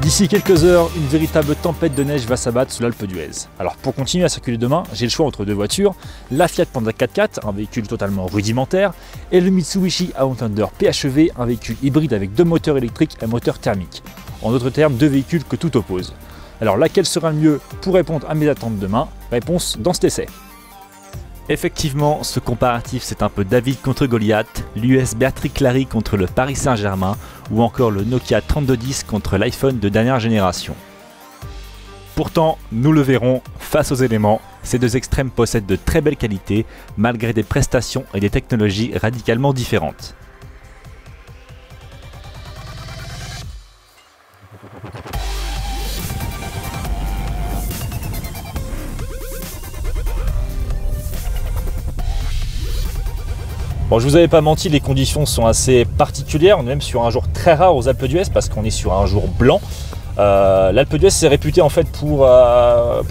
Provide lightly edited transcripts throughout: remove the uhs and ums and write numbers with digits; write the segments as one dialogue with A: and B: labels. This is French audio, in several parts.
A: D'ici quelques heures, une véritable tempête de neige va s'abattre sous l'Alpe d'Huez. Alors pour continuer à circuler demain, j'ai le choix entre deux voitures, la Fiat Panda 4x4, un véhicule totalement rudimentaire, et le Mitsubishi Outlander PHEV, un véhicule hybride avec deux moteurs électriques et un moteur thermique. En d'autres termes, deux véhicules que tout oppose. Alors laquelle sera le mieux pour répondre à mes attentes demain? Réponse dans cet essai. Effectivement, ce comparatif c'est un peu David contre Goliath, l'US Bertrand Clary contre le Paris Saint-Germain ou encore le Nokia 3210 contre l'iPhone de dernière génération. Pourtant, nous le verrons, face aux éléments, ces deux extrêmes possèdent de très belles qualités malgré des prestations et des technologies radicalement différentes. Bon, je vous avais pas menti, les conditions sont assez particulières. On est même sur un jour très rare aux Alpes d'Huez parce qu'on est sur un jour blanc. L'Alpe d'Huez c'est réputé en fait pour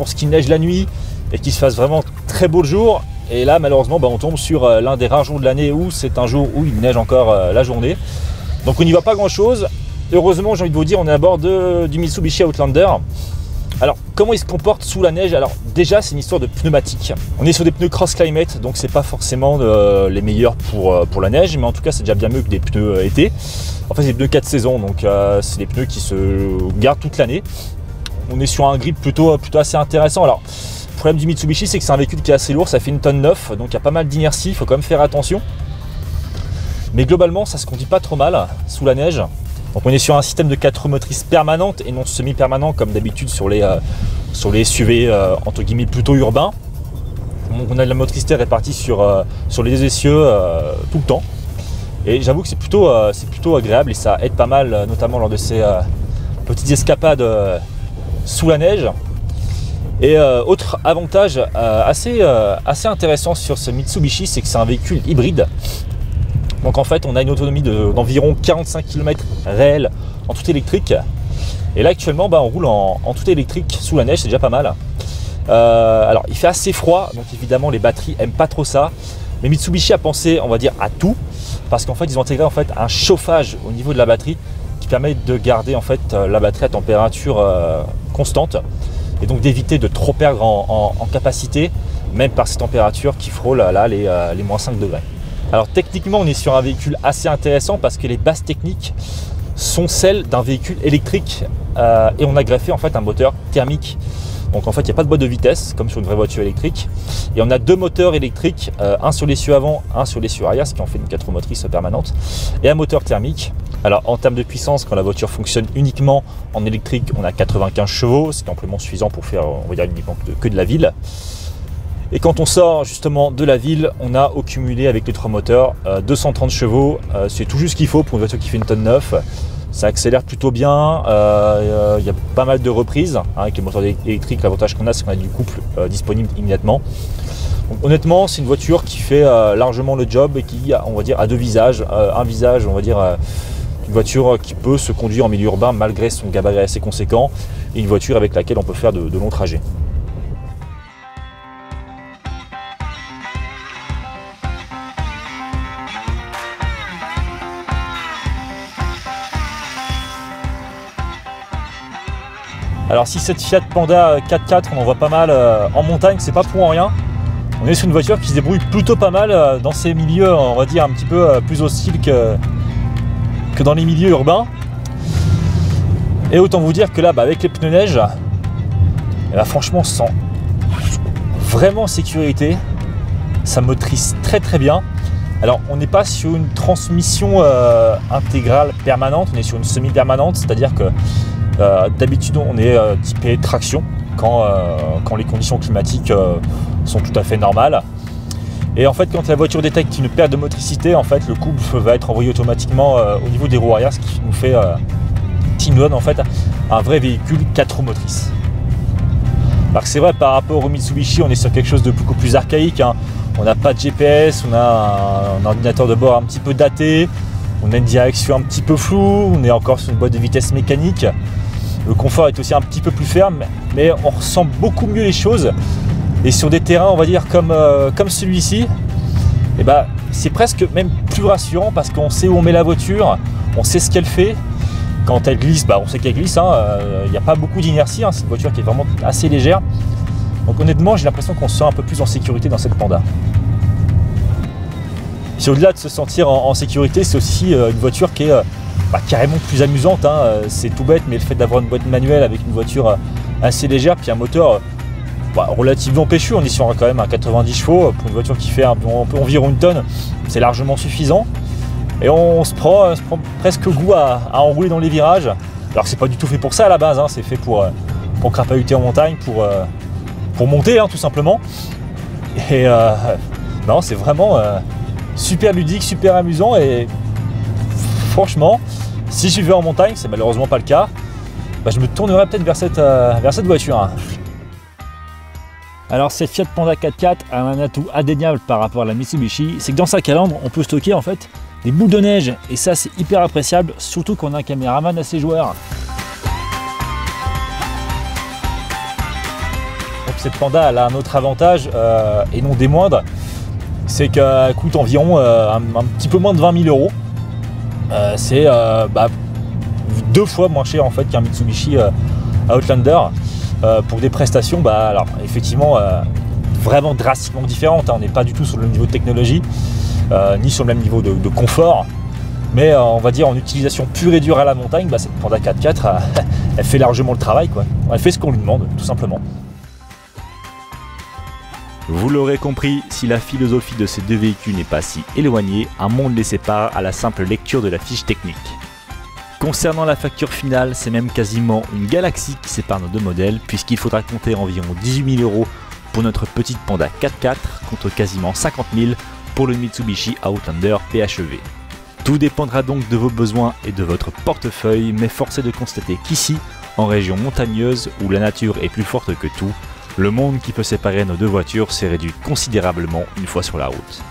A: ce qu'il neige la nuit et qu'il se fasse vraiment très beau le jour. Et là malheureusement on tombe sur l'un des rares jours de l'année où c'est un jour où il neige encore la journée. Donc on n'y voit pas grand chose. Heureusement, j'ai envie de vous dire, on est à bord du Mitsubishi Outlander. Alors, comment il se comporte sous la neige? Alors, déjà, c'est une histoire de pneumatiques. On est sur des pneus Cross Climate, donc c'est pas forcément les meilleurs pour la neige, mais en tout cas, c'est déjà bien mieux que des pneus été. En fait, c'est des pneus 4 saisons, donc c'est des pneus qui se gardent toute l'année. On est sur un grip plutôt assez intéressant. Alors, le problème du Mitsubishi, c'est que c'est un véhicule qui est assez lourd, ça fait 1,9 tonne, donc il y a pas mal d'inertie, il faut quand même faire attention. Mais globalement, ça se conduit pas trop mal sous la neige. Donc on est sur un système de 4 roues motrices permanentes et non semi-permanent comme d'habitude sur les SUV entre guillemets plutôt urbains. Donc on a de la motricité répartie sur les deux essieux tout le temps. Et j'avoue que c'est plutôt agréable et ça aide pas mal, notamment lors de ces petites escapades sous la neige. Et autre avantage assez intéressant sur ce Mitsubishi, c'est que c'est un véhicule hybride. Donc en fait on a une autonomie d'environ 45 km réel en tout électrique. Et là actuellement on roule en tout électrique sous la neige, c'est déjà pas mal. Alors il fait assez froid, donc évidemment les batteries aiment pas trop ça. Mais Mitsubishi a pensé, on va dire, à tout. Parce qu'en fait ils ont intégré en fait un chauffage au niveau de la batterie qui permet de garder en fait la batterie à température constante. Et donc d'éviter de trop perdre en capacité, même par ces températures qui frôlent là les moins 5 degrés. Alors techniquement on est sur un véhicule assez intéressant parce que les bases techniques sont celles d'un véhicule électrique et on a greffé en fait un moteur thermique. Donc en fait il n'y a pas de boîte de vitesse comme sur une vraie voiture électrique et on a deux moteurs électriques, un sur l'essieu avant, un sur l'essieu arrière, ce qui en fait une 4 roues motrices permanente et un moteur thermique. Alors en termes de puissance, quand la voiture fonctionne uniquement en électrique, on a 95 chevaux, ce qui est amplement suffisant pour faire on va dire uniquement que de la ville. Et quand on sort justement de la ville, on a au cumulé avec les trois moteurs 230 chevaux. C'est tout juste ce qu'il faut pour une voiture qui fait 1,9 tonne. Ça accélère plutôt bien. Il y a pas mal de reprises. Avec les moteurs électriques, l'avantage qu'on a, c'est qu'on a du couple disponible immédiatement. Donc, honnêtement, c'est une voiture qui fait largement le job et qui, on va dire, a deux visages. Un visage, on va dire, une voiture qui peut se conduire en milieu urbain malgré son gabarit assez conséquent. Et une voiture avec laquelle on peut faire de longs trajets. Alors si cette Fiat Panda 4x4 on en voit pas mal en montagne, c'est pas pour rien. On est sur une voiture qui se débrouille plutôt pas mal dans ces milieux, on va dire un petit peu plus hostiles que dans les milieux urbains. Et autant vous dire que là, avec les pneus neige, franchement on se sent vraiment en sécurité. Ça motrice très très bien. Alors on n'est pas sur une transmission intégrale permanente, on est sur une semi-permanente, c'est-à-dire que d'habitude on est typé traction quand les conditions climatiques sont tout à fait normales. Et en fait quand la voiture détecte une perte de motricité, en fait le couple va être envoyé automatiquement au niveau des roues arrière, ce qui nous donne en fait un vrai véhicule 4 roues motrices. Alors c'est vrai, par rapport au Mitsubishi, on est sur quelque chose de beaucoup plus archaïque. On n'a pas de GPS, on a un ordinateur de bord un petit peu daté, on a une direction un petit peu floue, on est encore sur une boîte de vitesse mécanique. Le confort est aussi un petit peu plus ferme, mais on ressent beaucoup mieux les choses. Et sur des terrains, on va dire comme celui-ci, c'est presque même plus rassurant parce qu'on sait où on met la voiture, on sait ce qu'elle fait. quand elle glisse, on sait qu'elle glisse, il n'y a pas beaucoup d'inertie, c'est une voiture qui est vraiment assez légère. Donc honnêtement, j'ai l'impression qu'on se sent un peu plus en sécurité dans cette Panda. Puis au-delà de se sentir en sécurité, c'est aussi une voiture qui est carrément plus amusante. C'est tout bête, mais le fait d'avoir une boîte manuelle avec une voiture assez légère, puis un moteur relativement péchu, on est sur quand même un 90 chevaux, pour une voiture qui fait environ une tonne, c'est largement suffisant. Et on se prend presque goût à enrouler dans les virages. Alors c'est pas du tout fait pour ça à la base, c'est fait pour crapahuter en montagne, pour monter tout simplement. Et non, c'est vraiment super ludique, super amusant, et franchement, si je vais en montagne, c'est malheureusement pas le cas, je me tournerai peut-être vers cette voiture. Alors cette Fiat Panda 4x4 a un atout indéniable par rapport à la Mitsubishi, c'est que dans sa calandre, on peut stocker en fait des boules de neige, et ça c'est hyper appréciable, surtout qu'on a un caméraman à ses joueurs. Donc cette Panda, elle a un autre avantage, et non des moindres, c'est qu'elle coûte environ un petit peu moins de 20 000 €. C'est 2 fois moins cher en fait qu'un Mitsubishi Outlander, pour des prestations alors effectivement vraiment drastiquement différentes. On n'est pas du tout sur le même niveau de technologie, ni sur le même niveau de confort, mais on va dire en utilisation pure et dure à la montagne, cette Panda 4x4 elle fait largement le travail, quoi. Elle fait ce qu'on lui demande, tout simplement.
B: Vous l'aurez compris, si la philosophie de ces deux véhicules n'est pas si éloignée, un monde les sépare à la simple lecture de la fiche technique. Concernant la facture finale, c'est même quasiment une galaxie qui sépare nos deux modèles, puisqu'il faudra compter environ 18 000 € pour notre petite Panda 4x4 contre quasiment 50 000 pour le Mitsubishi Outlander PHEV. Tout dépendra donc de vos besoins et de votre portefeuille, mais force est de constater qu'ici, en région montagneuse où la nature est plus forte que tout, le monde qui peut séparer nos deux voitures s'est réduit considérablement une fois sur la route.